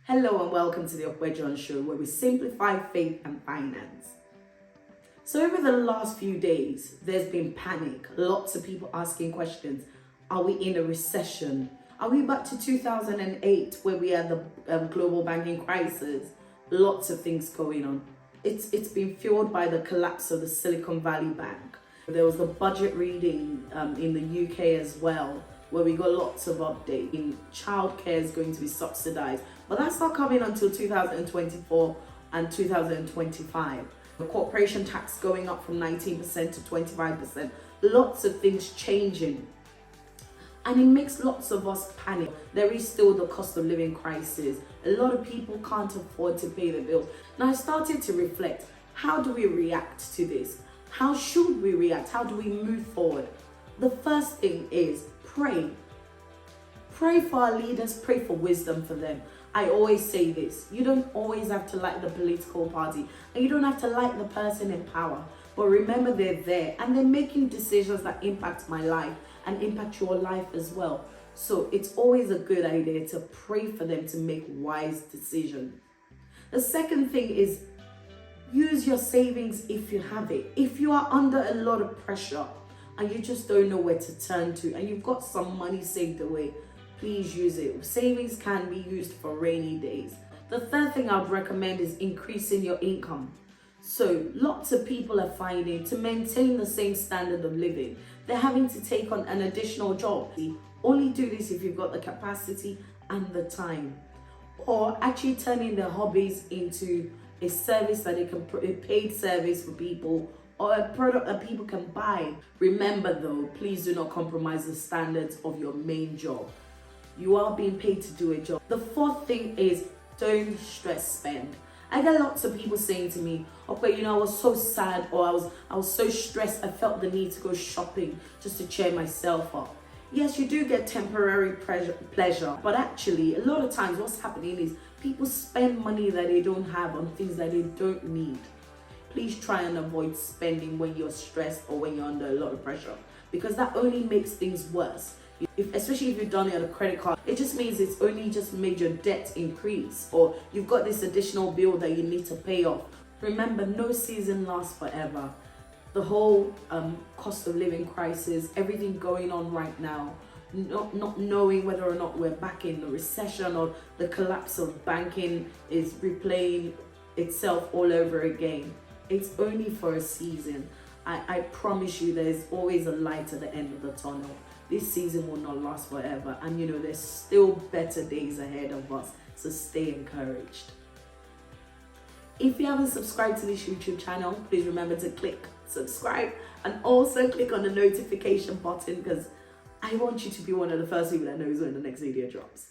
Hello and welcome to the Upward Show, where we simplify faith and finance. So over the last few days, there's been panic. Lots of people asking questions. Are we in a recession? Are we back to 2008 where we had the global banking crisis? Lots of things going on. It's been fueled by the collapse of the Silicon Valley Bank. There was the budget reading in the UK as well, where we got lots of updates. Childcare is going to be subsidized, but that's not coming until 2024 and 2025. The corporation tax going up from 19% to 25%. Lots of things changing. And it makes lots of us panic. There is still the cost of living crisis. A lot of people can't afford to pay the bills. Now I started to reflect, how do we react to this? How should we react? How do we move forward? The first thing is pray. Pray for our leaders, pray for wisdom for them. I always say this, you don't always have to like the political party and you don't have to like the person in power, but remember they're there and they're making decisions that impact my life and impact your life as well. So it's always a good idea to pray for them to make wise decisions. The second thing is use your savings if you have it. If you are under a lot of pressure and you just don't know where to turn to and you've got some money saved away, please use it. Savings can be used for rainy days. The third thing I'd recommend is increasing your income. So lots of people are finding to maintain the same standard of living, they're having to take on an additional job. Only do this if you've got the capacity and the time. Or actually turning their hobbies into a service that a paid service for people, or a product that people can buy. Remember though, please do not compromise the standards of your main job. You are being paid to do a job. The fourth thing is don't stress spend. I get lots of people saying to me, okay, I was so sad, or I was so stressed, I felt the need to go shopping just to cheer myself up. Yes, you do get temporary pleasure, but actually a lot of times what's happening is people spend money that they don't have on things that they don't need. Please try and avoid spending when you're stressed or when you're under a lot of pressure, because that only makes things worse. Especially if you've done it on a credit card, it just means it's only just made your debt increase, or you've got this additional bill that you need to pay off. Remember, no season lasts forever. The whole cost of living crisis, everything going on right now, not knowing whether or not we're back in the recession or the collapse of banking is replaying itself all over again. It's only for a season. I promise you there's always a light at the end of the tunnel. This season will not last forever, and there's still better days ahead of us, so stay encouraged. If you haven't subscribed to this YouTube channel, please remember to click subscribe and also click on the notification button, because I want you to be one of the first people that knows when the next video drops.